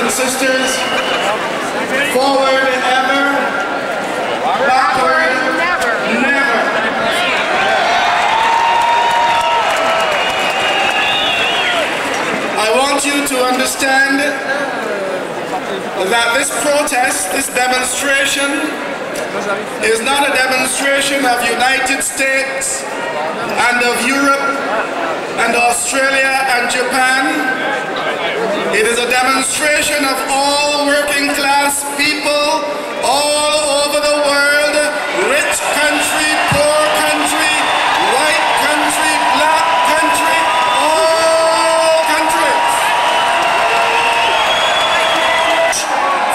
and sisters, forward ever, backward never. I want you to understand that this protest, this demonstration, is not a demonstration of United States and of Europe and Australia and Japan. It is a demonstration of all working class people all over the world, rich country, poor country, white country, black country, all countries.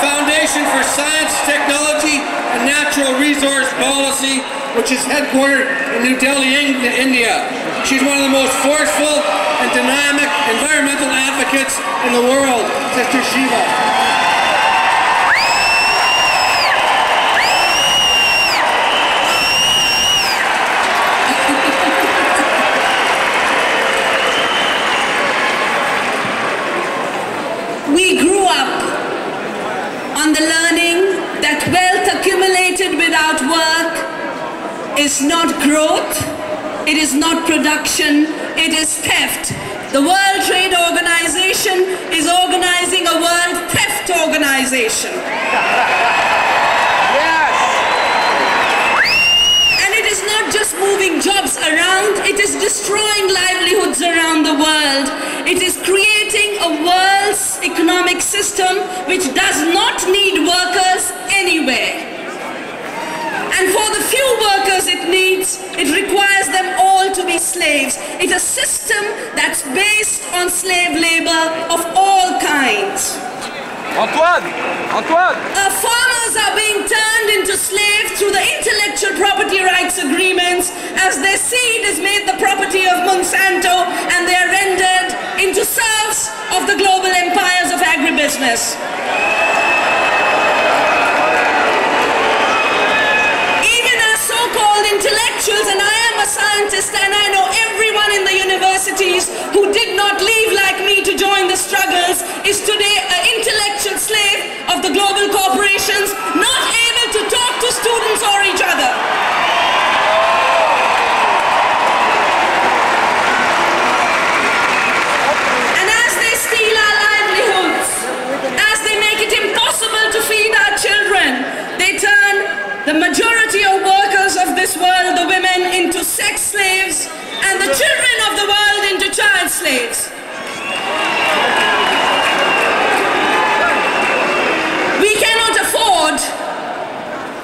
Foundation for Science, Technology and Natural Resource Policy, which is headquartered in New Delhi, India. She's one of the most forceful and dynamic environmental advocates in the world, Sister Shiva. We grew up on the learning that wealth accumulated without work is not growth, it is not production, it is theft. The World Trade Organization is organizing a World Theft Organization. Yes. And it is not just moving jobs around, it is destroying livelihoods around the world. It is creating a world's economic system which does not need workers anywhere. And for the few workers it needs, it requires them all to be slaves. It's a system that's based on slave labor of all kinds. Antoine! Our farmers are being turned into slaves through the intellectual property rights agreements as their seed is made the property of Monsanto and they are rendered into serfs of the global empires of agribusiness. Intellectuals, and I am a scientist and I know everyone in the universities who did not leave like me to join the struggles is today an intellectual slave of the global corporations, not able to talk to students or each other. And as they steal our livelihoods, as they make it impossible to feed our children, they turn the majority of workers of this world, the women, into sex slaves and the children of the world into child slaves. We cannot afford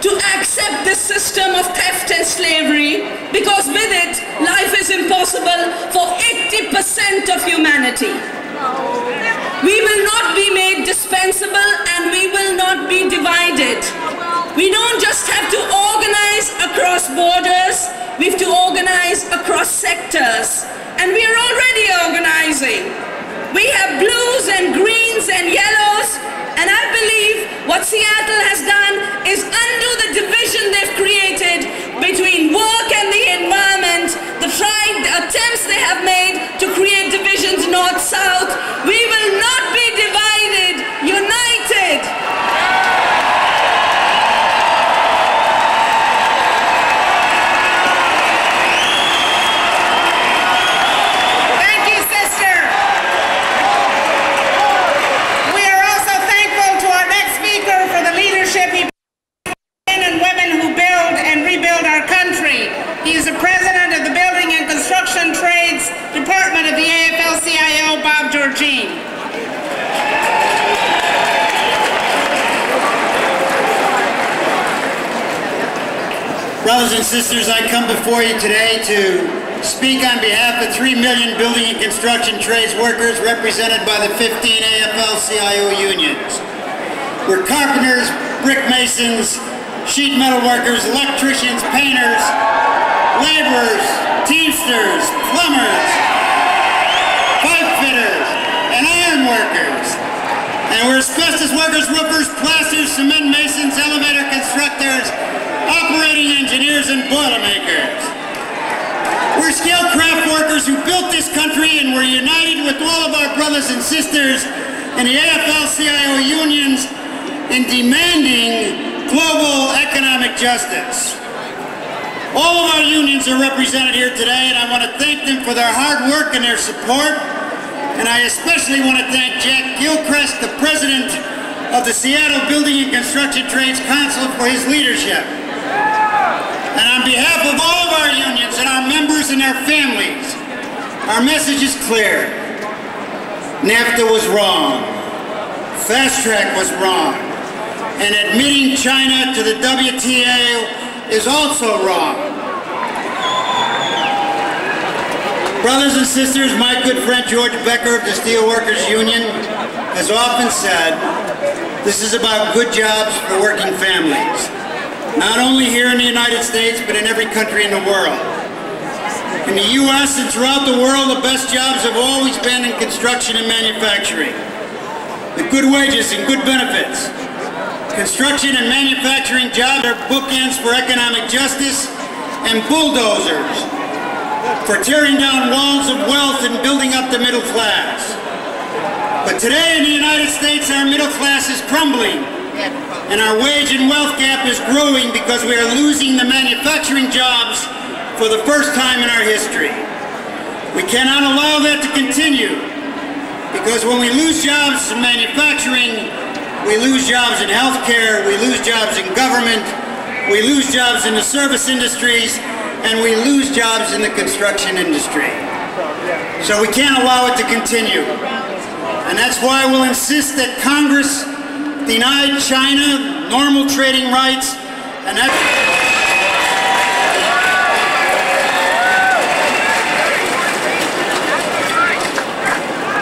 to accept this system of theft and slavery because with it, life is impossible for 80% of humanity. We will not be made dispensable and we will not be divided. We don't just have to organize across borders, we have to organize across sectors. And we are already organizing. We have blues and greens and yellows, and I believe what Seattle has done is undo the division they've created between work and the environment, the attempts they have made to create divisions north-south. We will not be divided, united. He is the president of the Building and Construction Trades Department of the AFL-CIO, Bob Georgine. Brothers and sisters, I come before you today to speak on behalf of 3 million building and construction trades workers represented by the 15 AFL-CIO unions. We're carpenters, brick masons, sheet metal workers, electricians, painters, laborers, teamsters, plumbers, pipe fitters, and iron workers. And we're asbestos workers, roofers, plasters, cement masons, elevator constructors, operating engineers, and boilermakers. We're skilled craft workers who built this country, and we're united with all of our brothers and sisters and the AFL-CIO unions in demanding global economic justice. All of our unions are represented here today, and I want to thank them for their hard work and their support. And I especially want to thank Jack Gilchrist, the president of the Seattle Building and Construction Trades Council, for his leadership. And on behalf of all of our unions and our members and their families, our message is clear. NAFTA was wrong. Fast Track was wrong. And admitting China to the WTO is also wrong. Brothers and sisters, my good friend George Becker of the Steelworkers Union has often said, this is about good jobs for working families. Not only here in the United States, but in every country in the world. In the U.S. and throughout the world, the best jobs have always been in construction and manufacturing, with good wages and good benefits. Construction and manufacturing jobs are bookends for economic justice and bulldozers for tearing down walls of wealth and building up the middle class. But today in the United States, our middle class is crumbling, and our wage and wealth gap is growing because we are losing the manufacturing jobs for the first time in our history. We cannot allow that to continue, because when we lose jobs in manufacturing, we lose jobs in healthcare, we lose jobs in government, we lose jobs in the service industries, and we lose jobs in the construction industry. So we can't allow it to continue. And that's why we'll insist that Congress deny China normal trading rights, and that's...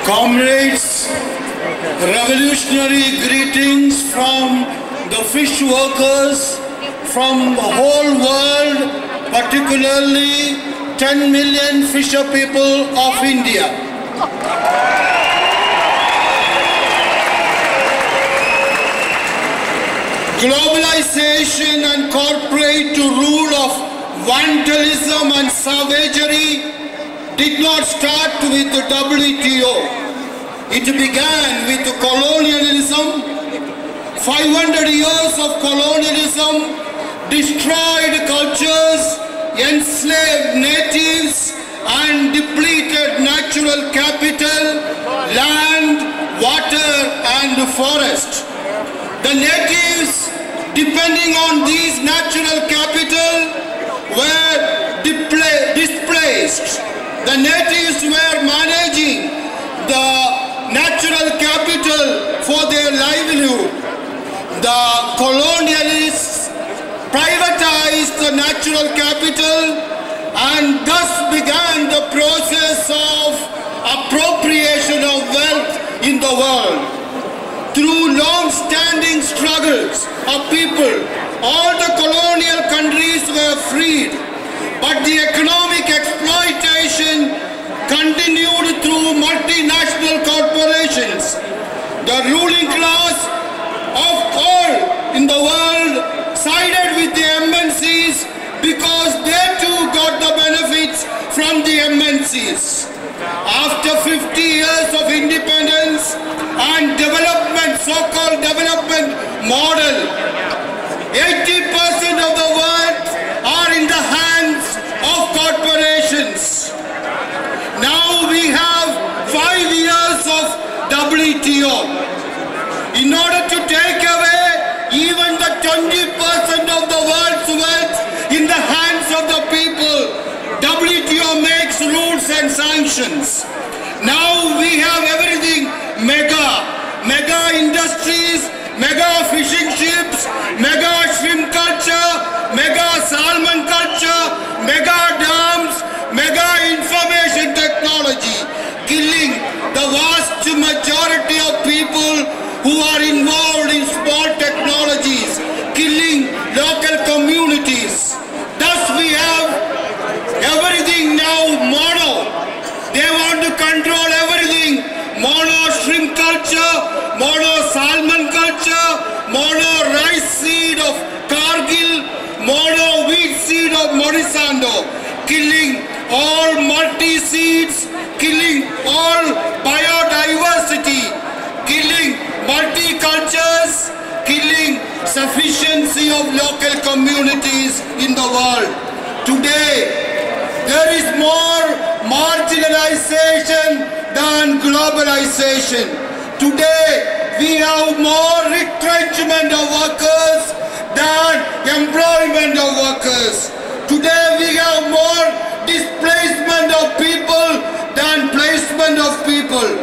Comrades, revolutionary greetings from the fish workers from the whole world, particularly 10 million fisher people of India. Globalization and corporate rule of vandalism and savagery did not start with the WTO. It began with colonialism. 500 years of colonialism destroyed cultures, enslaved natives, and depleted natural capital, land, water, and forest. The natives, depending on these natural capital, were displaced. The natives were managing the natural capital for their livelihood. The colonialists privatized the natural capital, and thus began the process of appropriation of wealth in the world. Through long-standing struggles of people, all the colonial countries were freed, but the economic exploitation continued through multinational corporations. The ruling class of all in the world sided with the MNCs because they too got the benefits from the MNCs. After 50 years of independence and development, so-called development model, 80% of the world are in the hands of corporations. Now we have 5 years of WTO. In order to take away even the 20% of the world's wealth in the hands of the people, WTO makes rules and sanctions. Now we have everything mega industries, mega fishing ships, mega shrimp culture, mega salmon culture, mega dams, mega information technology, killing the vast majority of people who are involved in small technologies, killing local communities. Thus we have everything now mono. They want to control everything. Mono shrimp culture, mono salmon culture, mono rice seed of Cargill, mono wheat seed of Monsanto, killing all multi-seeds, killing all biodiversity, killing sufficiency of local communities in the world. Today, there is more marginalization than globalization. Today, we have more retrenchment of workers than employment of workers. Today, we have more displacement of people than placement of people.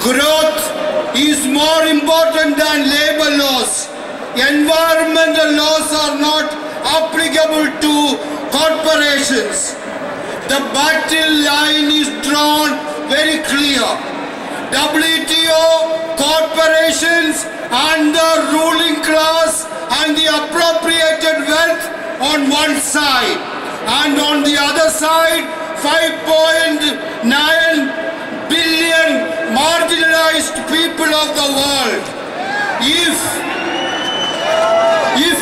Growth is more important than labor laws. Environmental laws are not applicable to corporations. The battle line is drawn very clear. WTO, corporations and the ruling class and the appropriated wealth on one side, and on the other side 5.9 billion marginalized people of the world. If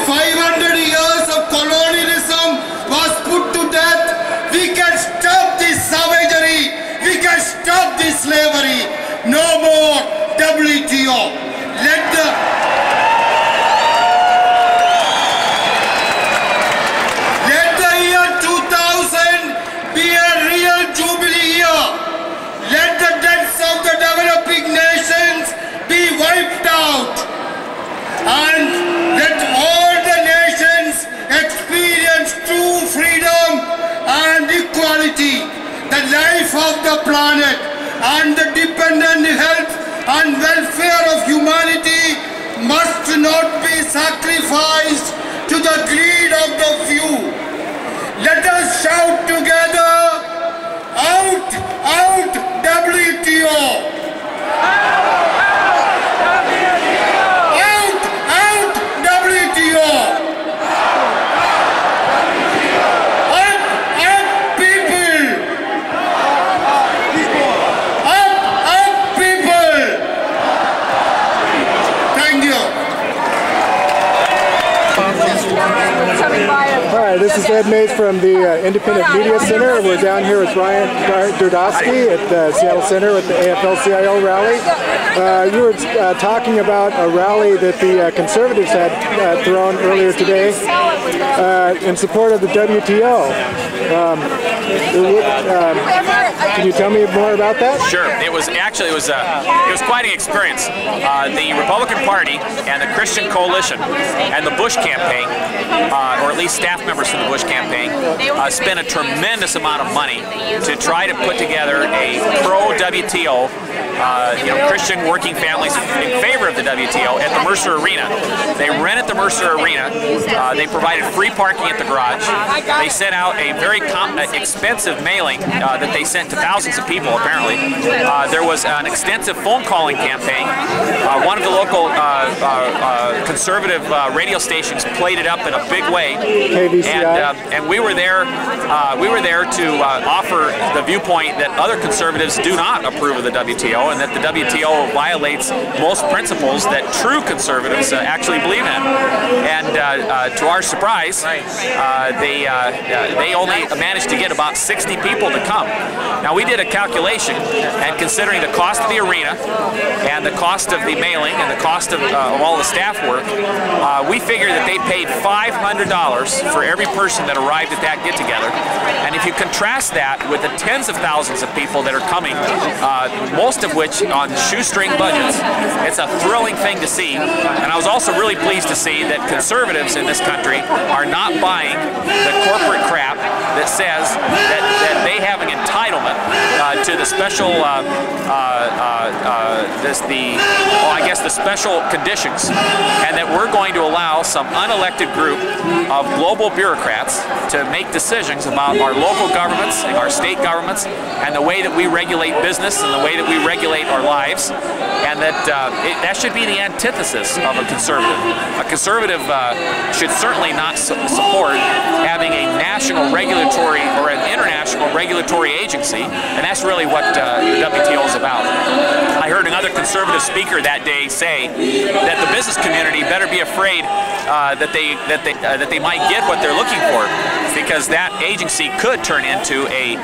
500 years of colonialism was put to death, we can stop this savagery, we can stop this slavery. No more WTO. Let the year 2000 be a real jubilee year. Let the debts of the developing nations be wiped out. And let all the nations experience true freedom and equality. The life of the planet and the dependent health and welfare of humanity must not be sacrificed to the greed of the few. Let us shout together, out, out, WTO! This is Ed Mays from the Independent Media Center. We're down here with Brian Durdowski at the Seattle Center with the AFL-CIO rally. You were talking about a rally that the Conservatives had thrown earlier today in support of the WTO. Can you tell me more about that? Sure. It was quite an experience. The Republican Party and the Christian Coalition and the Bush campaign, or at least staff members from the Bush campaign, spent a tremendous amount of money to try to put together a pro-WTO, Christian working families in favor of the WTO at the Mercer Arena. They rented the Mercer Arena. They provided free parking at the garage. They sent out a very expensive mailing that they sent to thousands of people, apparently. There was an extensive phone calling campaign. One of the local conservative radio stations played it up in a big way. And we were there to offer the viewpoint that other conservatives do not approve of the WTO, and that the WTO violates most principles that true conservatives actually believe in. And to our surprise, they only managed to get about 60 people to come. Now, we did a calculation, and considering the cost of the arena and the cost of the mailing and the cost of all the staff work, we figured that they paid $500 for every person that arrived at that get-together. And if you contrast that with the tens of thousands of people that are coming, most of which on shoestring budgets, it's a thrilling thing to see. And I was also really pleased to see that conservatives in this country are not buying the corporate crap that says that they have an entitlement to the special, the special conditions, and that we're going to allow some unelected group of global bureaucrats to make decisions about our local governments and our state governments and the way that we regulate business and the way that we regulate our lives, and that that should be the antithesis of a conservative. A conservative should certainly not support having a national regulatory or an international international regulatory agency, and that's really what the WTO is about. I heard another conservative speaker that day say that the business community better be afraid that they might get what they're looking for, because that agency could turn into a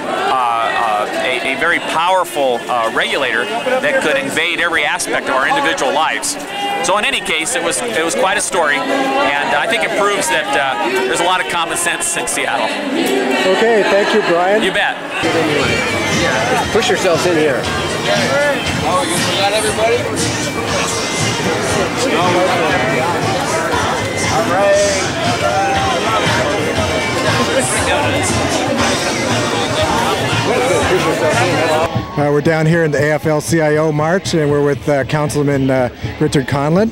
very powerful regulator that could invade every aspect of our individual lives. So in any case, it was quite a story, and I think it proves that there's a lot of common sense in Seattle. Okay, thank you, Brian. You bet. Push yourselves in here. Oh, you got everybody? All right. We're down here in the AFL-CIO March, and we're with Councilman Richard Conlon.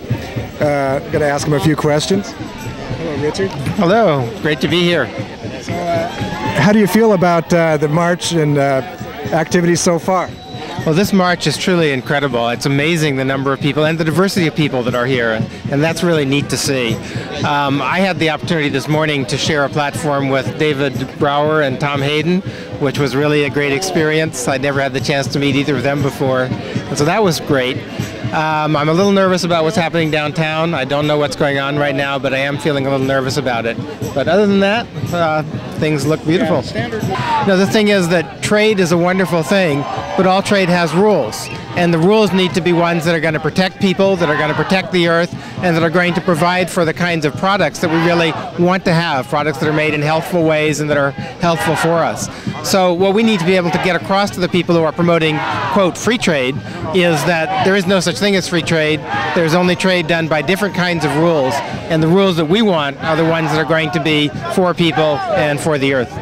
Going to ask him a few questions. Hello, Richard. Hello. Great to be here. So, how do you feel about the march and activities so far? Well, this march is truly incredible. It's amazing the number of people and the diversity of people that are here, and that's really neat to see. I had the opportunity this morning to share a platform with David Brower and Tom Hayden, which was really a great experience. I'd never had the chance to meet either of them before, and so that was great. I'm a little nervous about what's happening downtown. I don't know what's going on right now, but I am feeling a little nervous about it. But other than that, things look beautiful. Now, the thing is that trade is a wonderful thing, but all trade has rules. And the rules need to be ones that are going to protect people, that are going to protect the earth, and that are going to provide for the kinds of products that we really want to have, products that are made in healthful ways and that are healthful for us. So what we need to be able to get across to the people who are promoting, quote, free trade, is that there is no such thing as free trade. There's only trade done by different kinds of rules, and the rules that we want are the ones that are going to be for people and for the earth.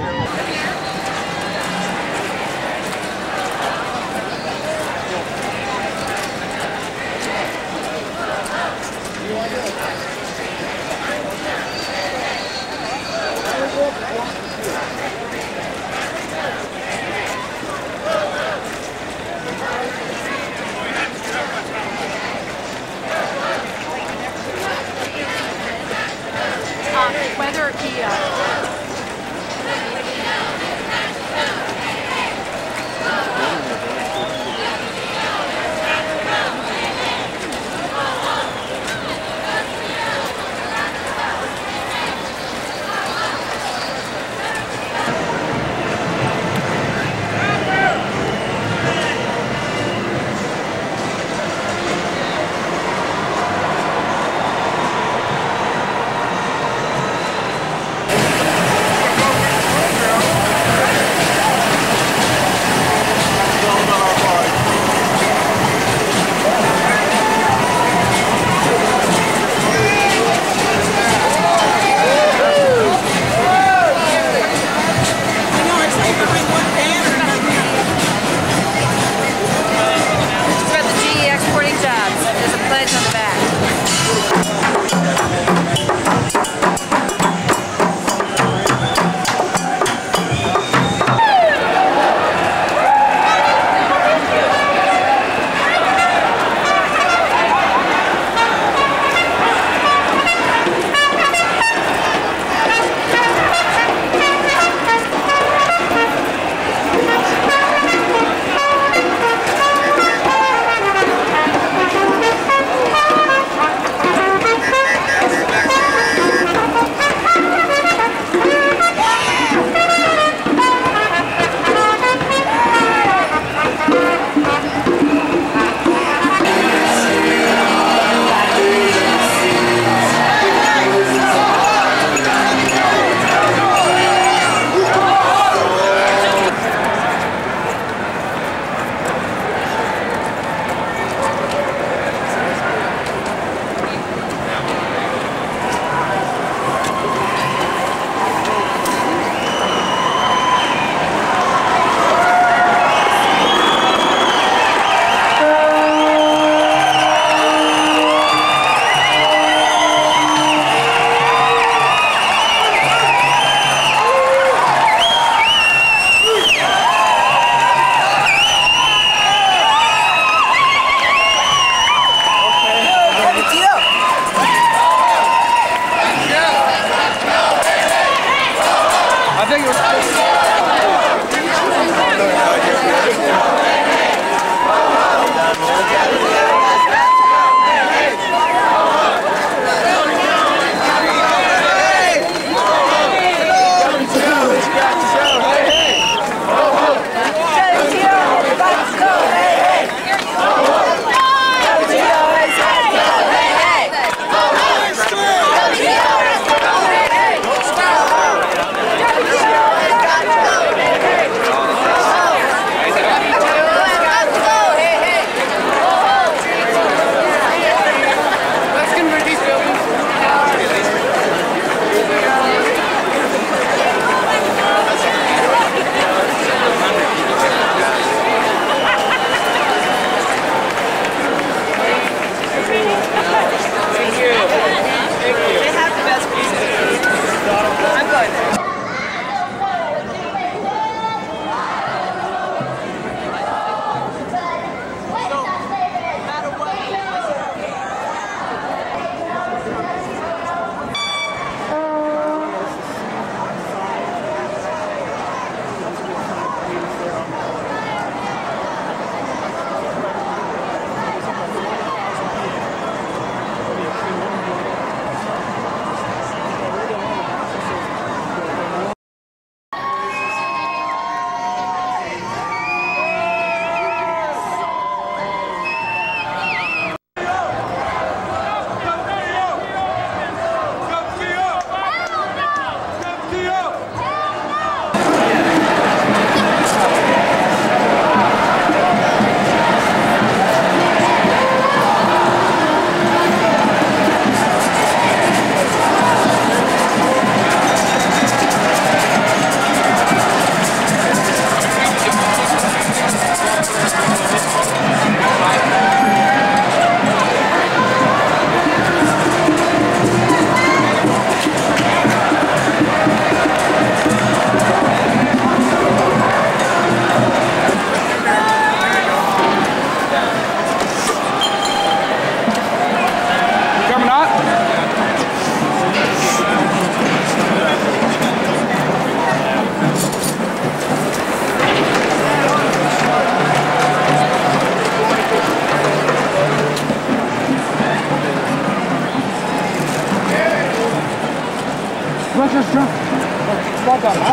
Whether he I think it was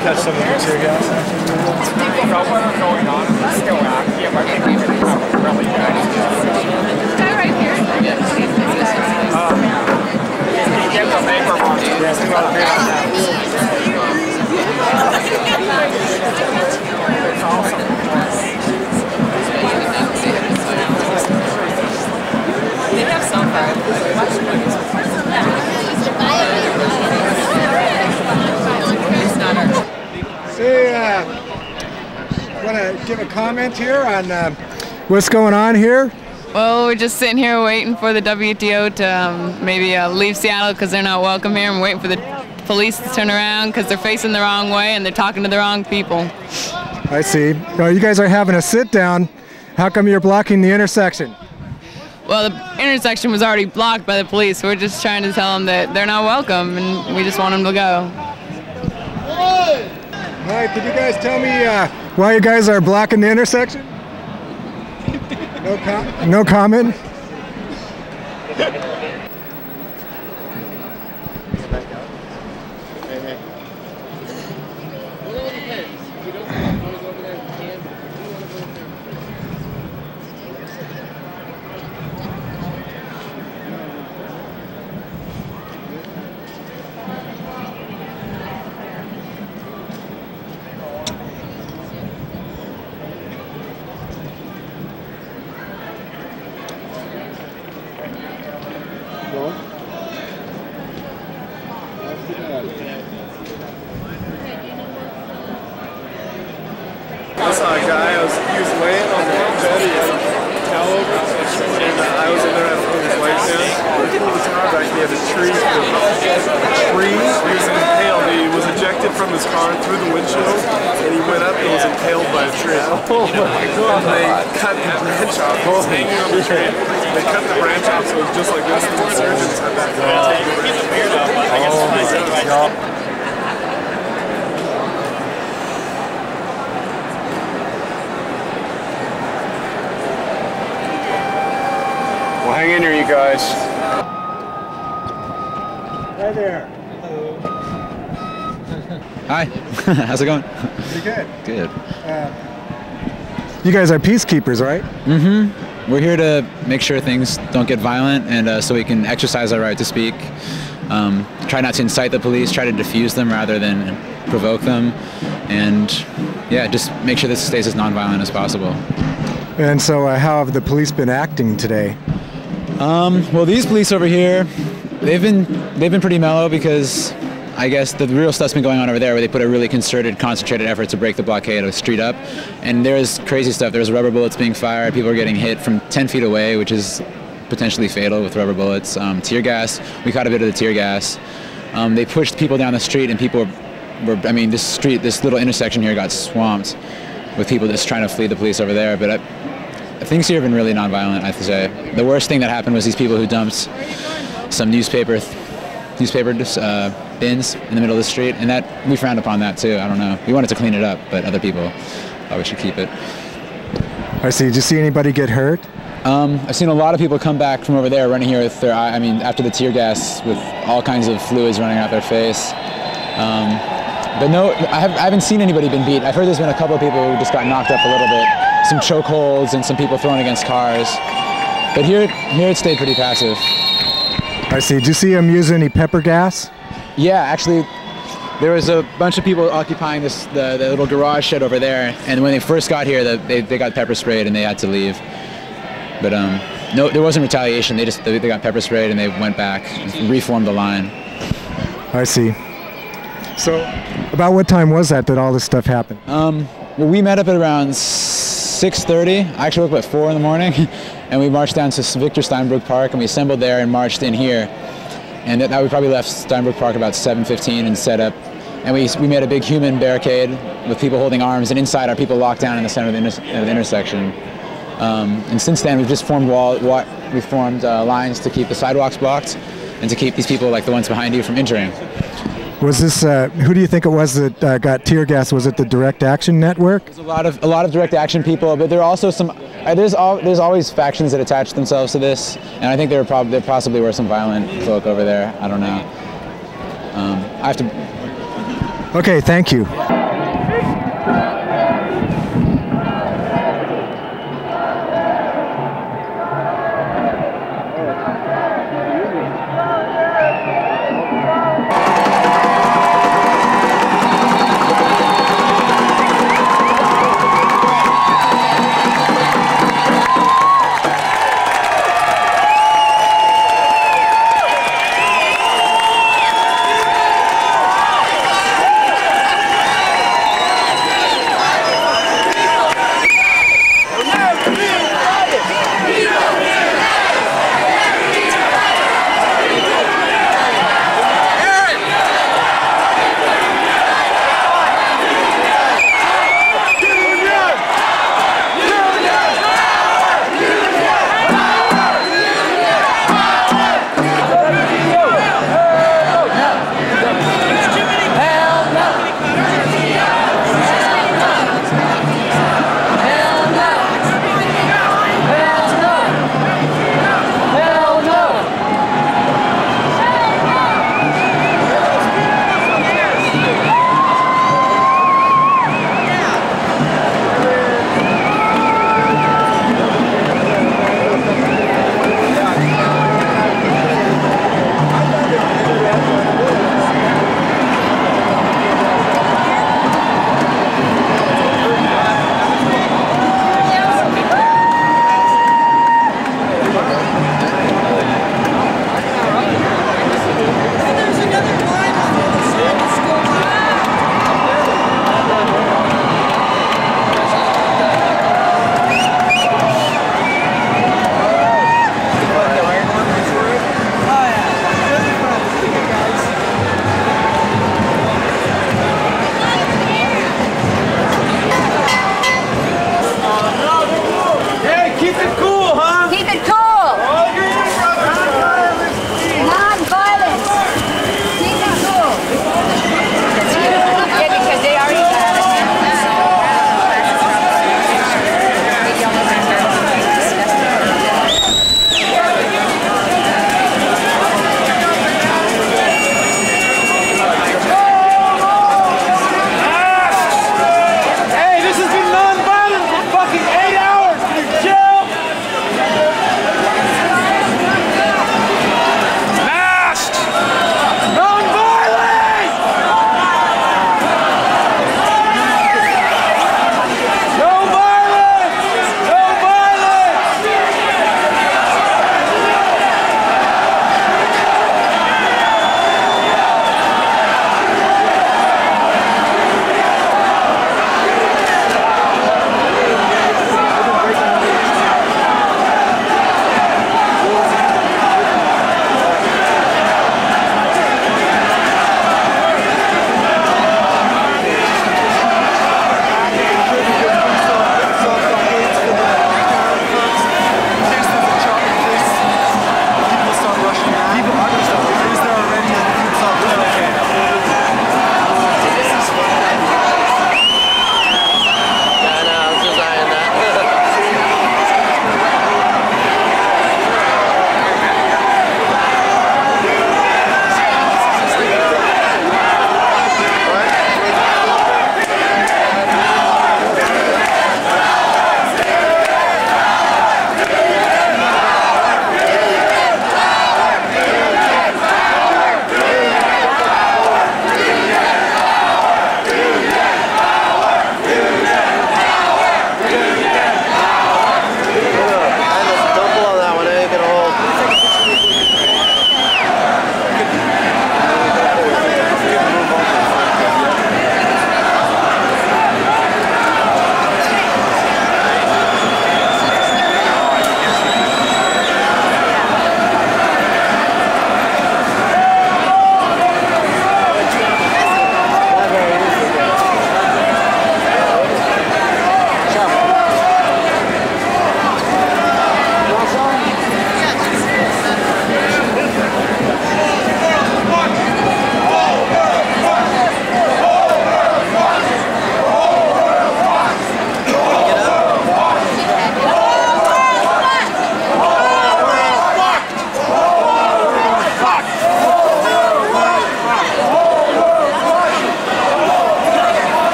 catch some of the tear gas. They have some Say, want to give a comment here on what's going on here? Well, we're just sitting here waiting for the WTO to maybe leave Seattle because they're not welcome here. I'm waiting for the police to turn around because they're facing the wrong way and they're talking to the wrong people. I see. Well, you guys are having a sit down. How come you're blocking the intersection? Well, the intersection was already blocked by the police. We're just trying to tell them that they're not welcome and we just want them to go. All right, could you guys tell me why you guys are blocking the intersection? No comment? I saw a guy, he was laying on the bed, he had a towel over, and I was in there, I put his legs down. He pulled his car back, he had a tree. He was impaled, he was ejected from his car through the windshield, and he went up and was impaled by a tree. Oh my God. And they cut the branch off, he was hanging on the tree. They cut the branch off so it was just like this, and the surgeons had that to take the branch off. Oh my God. Well, hang in here, you guys. Hi there. Hi. How's it going? Pretty good. Good. You guys are peacekeepers, right? Mm-hmm. We're here to make sure things don't get violent and so we can exercise our right to speak. Try not to incite the police, try to defuse them rather than provoke them. And yeah, just make sure this stays as nonviolent as possible. And so how have the police been acting today? Well, these police over here, they've been pretty mellow because I guess the real stuff's been going on over there where they put a really concerted, concentrated effort to break the blockade of the street up. And there's crazy stuff. There's rubber bullets being fired. People are getting hit from 10 feet away, which is potentially fatal with rubber bullets. Tear gas. We caught a bit of the tear gas. They pushed people down the street and people were, I mean, this little intersection here got swamped with people just trying to flee the police over there. But things here have been really nonviolent, I have to say. The worst thing that happened was these people who dumped some newspaper bins in the middle of the street, and that we frowned upon that too. I don't know. We wanted to clean it up, but other people thought we should keep it. I see. Did you see anybody get hurt? I've seen a lot of people come back from over there running here with their eye, I mean, after the tear gas, with all kinds of fluids running out their face. But no, I haven't seen anybody been beat. I've heard there's been a couple of people who just got knocked up a little bit. Some chokeholds and some people thrown against cars. But here it stayed pretty passive. I see. Did you see them use any pepper gas? Yeah, actually, there was a bunch of people occupying the little garage shed over there, and when they first got here, they got pepper sprayed and they had to leave. But no, there wasn't retaliation. They got pepper sprayed and they went back and reformed the line. I see. So, about what time was that all this stuff happened? Well, we met up at around 6:30. I actually woke up at 4 in the morning, and we marched down to Victor Steinbrook Park, and we assembled there and marched in here. And that we probably left Steinbrook Park about 7:15 and set up. And we made a big human barricade with people holding arms, and inside are people locked down in the center of the intersection. And since then, we've just formed lines to keep the sidewalks blocked and to keep these people, like the ones behind you, from entering. Was this, who do you think it was that got tear gas? Was it the Direct Action Network? There's a lot of Direct Action people, but there are also some, there's always factions that attach themselves to this, and I think there possibly were some violent folk over there. I don't know. I have to Okay, thank you.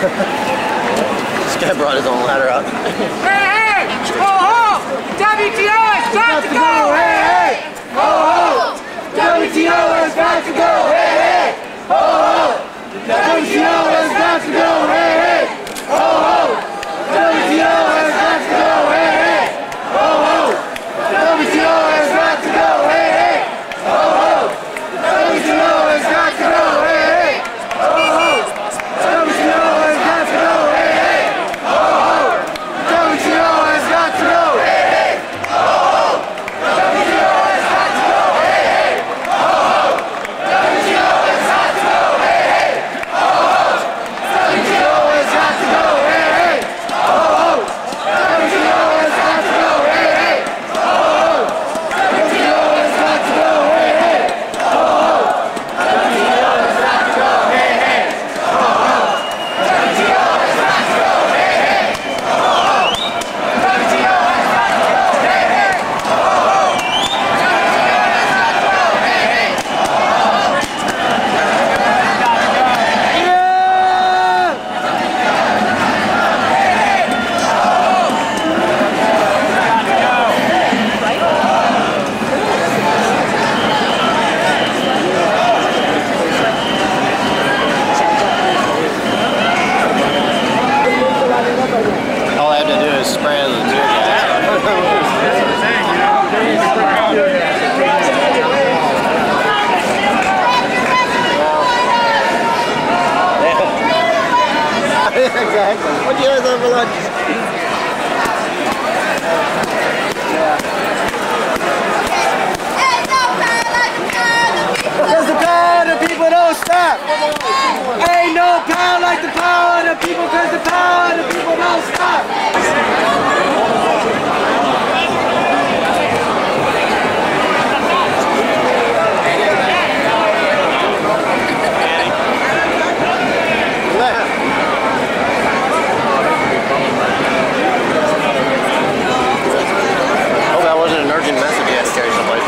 This guy brought his own ladder out. Hey, hey! Ho, ho! WTO has got to go! Hey, hey! Ho, ho! WTO has got to go! Hey, hey! Ho, ho! WTO has got to go! Hey, hey! Ho, ho! WTO has got to go! Hey, hey! Ho, ho! WTO has got to go! Hey, hey! Ho, ho! WTO has got to go! Hey, hey! Ho, ho! WTO has got to go! Hey, hey! Ho, ho! WTO has got to go! Hey, hey! Ho, ho! WTO has got to go! Hey, hey! Ho, ho! WTO has got to go! Hey, hey! Ho, ho! WTO has got to go! Hey, hey! Ho, ho! WTO has got to go! Hey, hey! Ho, ho! WTO has got to go! Hey, hey! Ho, ho! WTO has got to go! Hey, hey! Ho, ho! WTO has got to go! Hey, hey! Ho, ho! WTO has got to go! Hey, hey! Ho, ho! WTO has got to go! Hey, hey! All I have to do is spray the tear Exactly. What do you guys have for lunch? Because the power of the people don't stop. Ain't no power like the power of the people, because the power of the people don't stop. Oh, that wasn't an urgent message you had to carry someplace.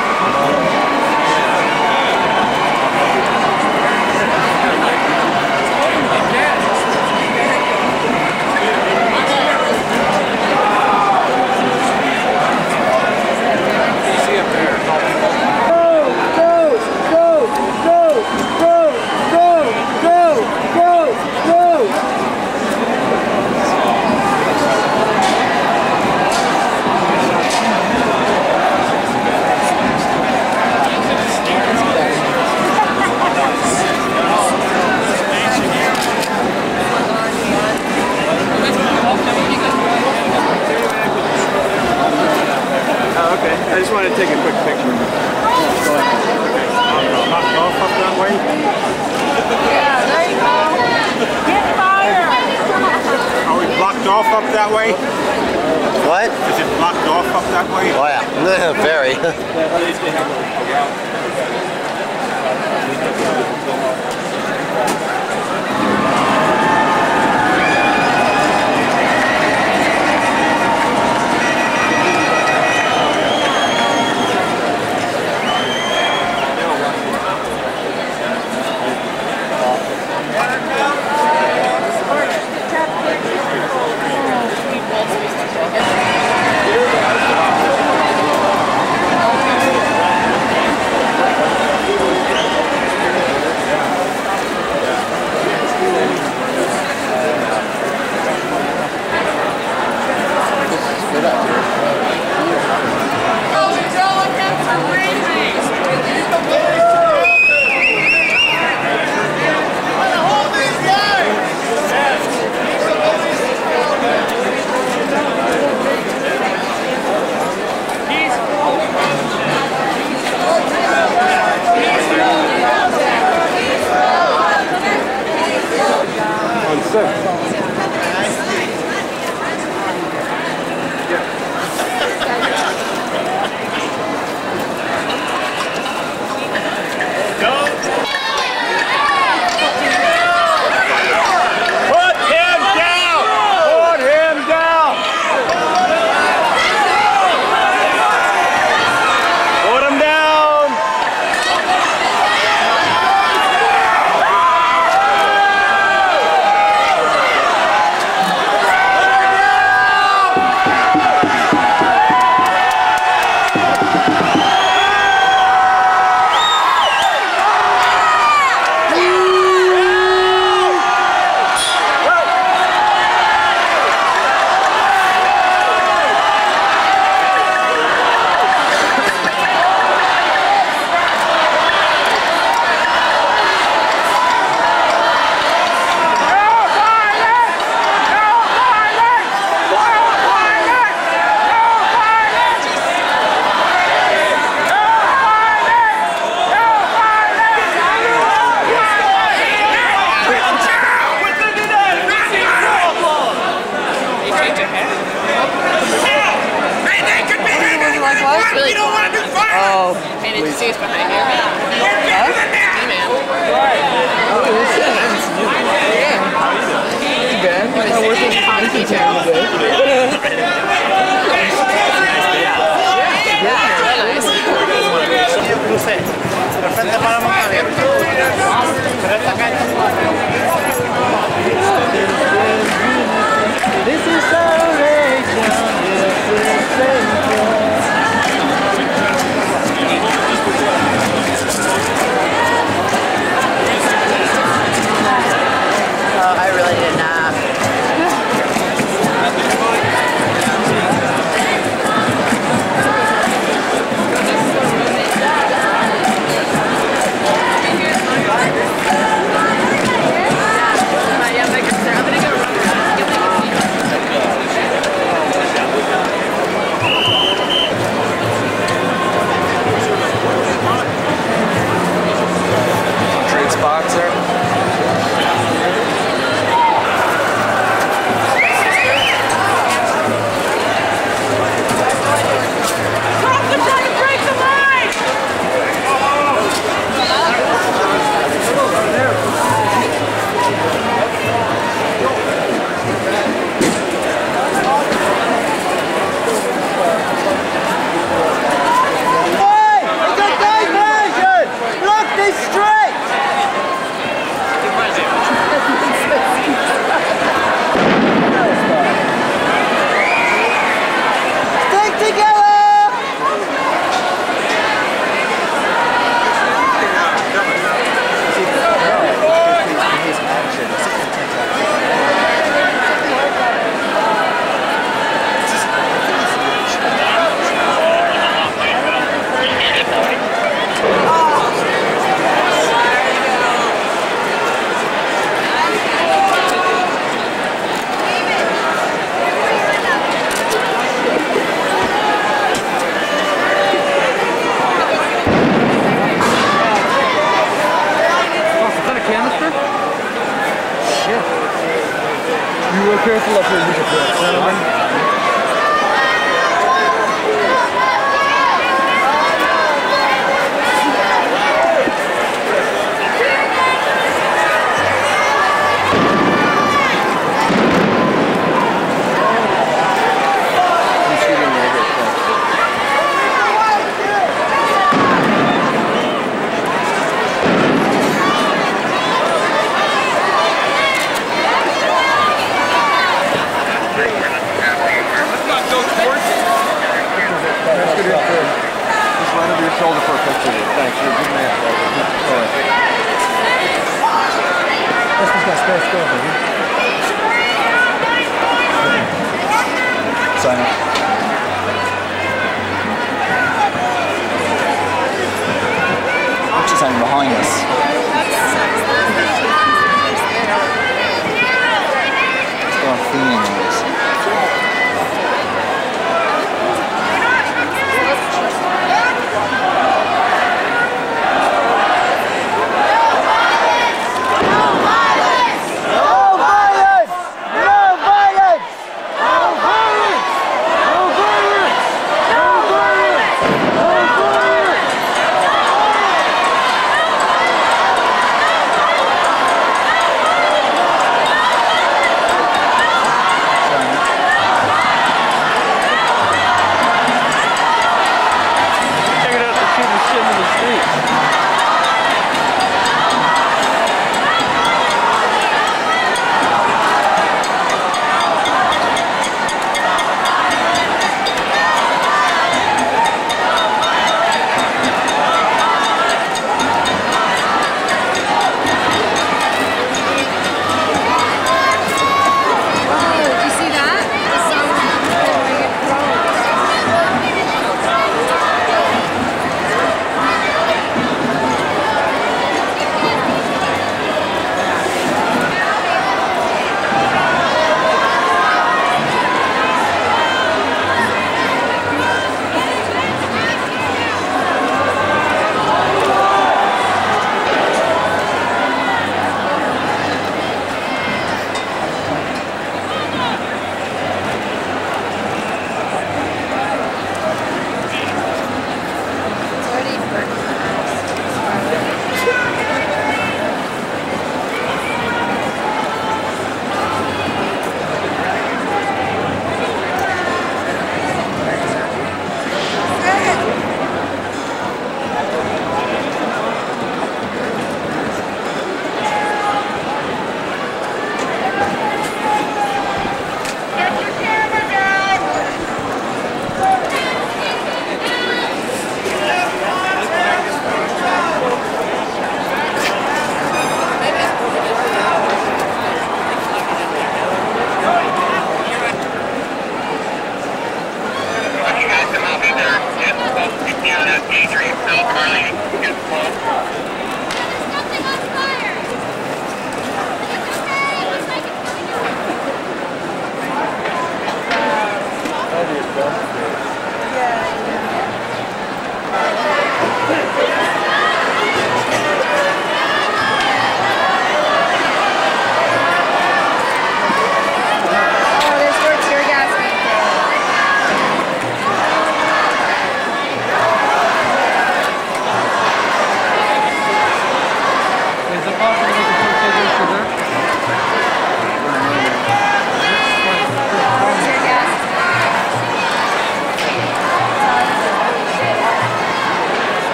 I just wanted to take a quick picture. Knocked off up that way? Yeah, there you go. Get fire! Are we blocked off up that way? What? Is it blocked off up that way? Oh yeah, very. Steve's behind you. Huh? D-Man. Oh, shit. I haven't seen you. Yeah. Too bad. I'm not working with Monkey Town today. Perfecta para montar. This is salvation. This is Savior. I really did not. Trade spots there. Be real careful up here, you can gentlemen. Shoulder for a picture. Thanks. You're a good man. All right. Sign it. What's just signing behind us? It's going feeling this.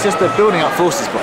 It's just they're building up forces, but.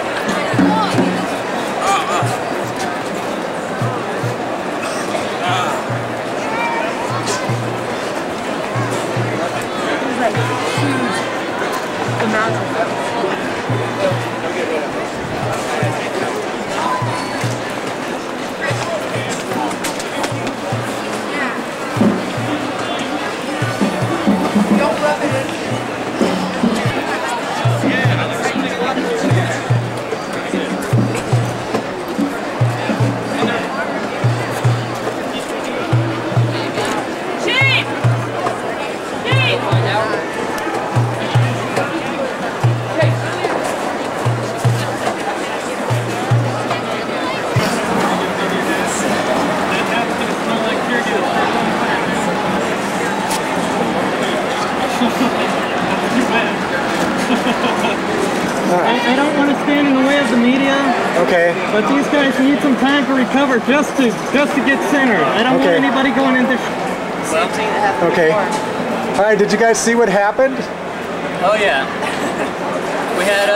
I don't want to stand in the way of the media. Okay. But these guys need some time to recover just to get centered. I don't want anybody going into. Okay. All right. Did you guys see what happened? Oh yeah. We had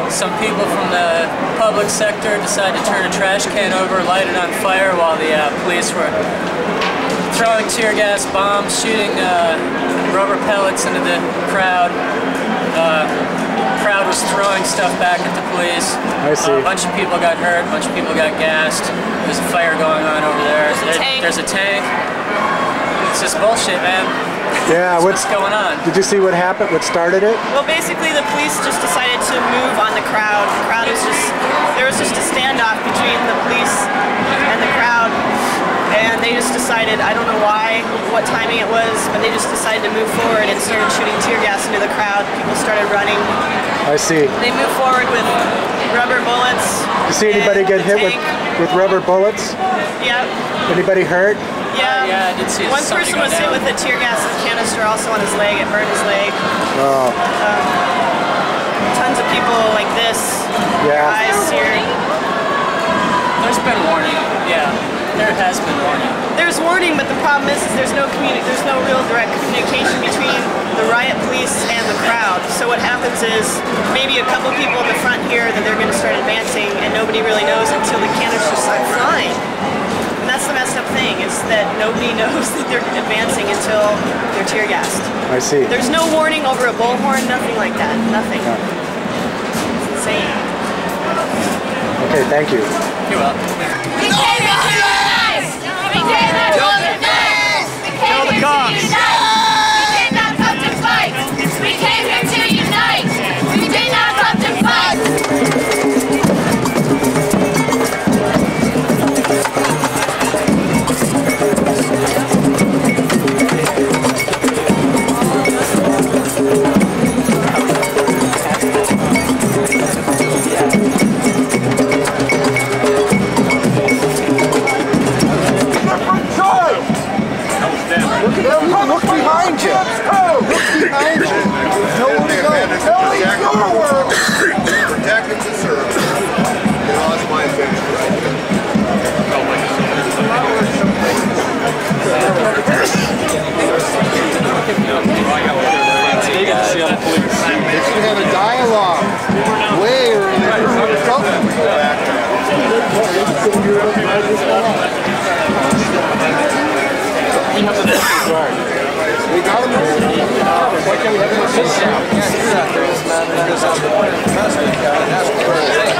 some people from the public sector decide to turn a trash can over, light it on fire while the police were throwing tear gas bombs, shooting rubber pellets into the crowd. Crowd was throwing stuff back at the police. I see. A bunch of people got hurt, a bunch of people got gassed. There's a fire going on over there. There's a tank. It's just bullshit, man. Yeah, what's going on? Did you see what happened? What started it? Well, basically the police just decided to move on the crowd. The crowd was there was just a standoff between the police and the crowd. And they just decided, I don't know why, what timing it was, but they just decided to move forward and started shooting tear gas into the crowd. People started running. I see. They moved forward with rubber bullets. You see anybody get hit with rubber bullets? Yep. Anybody hurt? Yeah. Yeah, I did see one person was hit with a tear gas canister also on his leg. It burned his leg. Oh. Tons of people like this. Yeah. Their eyes seared. There's been warning. Yeah. There has been warning. There's warning, but the problem is there's no real direct communication between the riot police and the crowd. So what happens is maybe a couple people in the front here that they're going to start advancing, and nobody really knows until the canisters start flying. And that's the messed up thing, is that nobody knows that they're advancing until they're tear gassed. I see. There's no warning over a bullhorn, nothing like that. Nothing. It's insane. Okay, thank you. You're welcome. Tell the cops. We did not come to fight. We came here to unite. We did not come to fight. Look behind you. Look behind you. Nowhere to go. Ellie, nowhere. Protect and to serve. You know, that's my advantage, right? They should have a dialogue. Way earlier. We have the guard. We got them. Why can't we have them sit down? We can't do that. Because that's the point of the president. That's the president.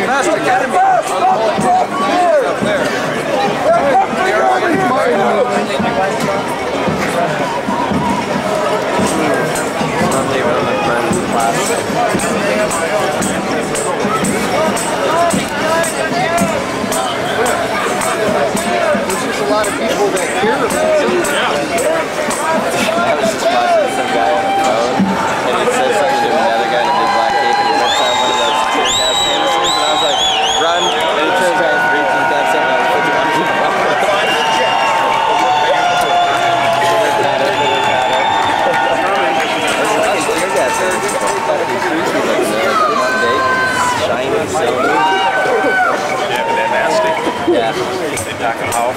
Master Academy. Up there. There's just a lot of people that care about it. Yeah. back in Howell.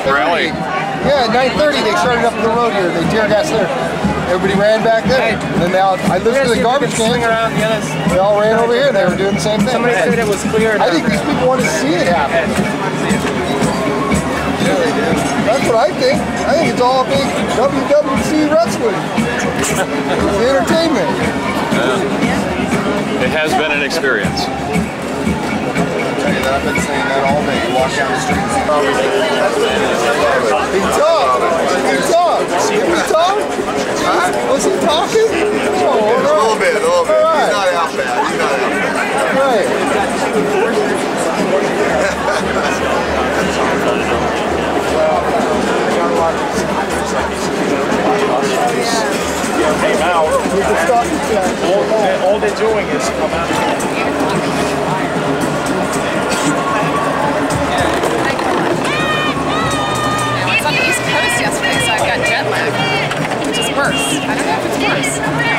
Rally. Yeah, at 9:30 they started up the road here. They tear gas there. Everybody ran back there. And then now I listened to the garbage can. They all ran over here. They were doing the same thing. Somebody said it was clear. I think these people want to see it happen. That's what I think. I think it's all big WWC wrestling. It's entertainment. It has been an experience. I've been saying that all day. You walk down the street and see He talked. He talked. Did he talk? Was he talking? Oh, a little bit, a little bit. Right. He's not out bad. He's not out bad. Right. Came out. All they're doing is come out. On the East Coast yesterday, so I've got jet lag, which is worse. I don't know if it's worse.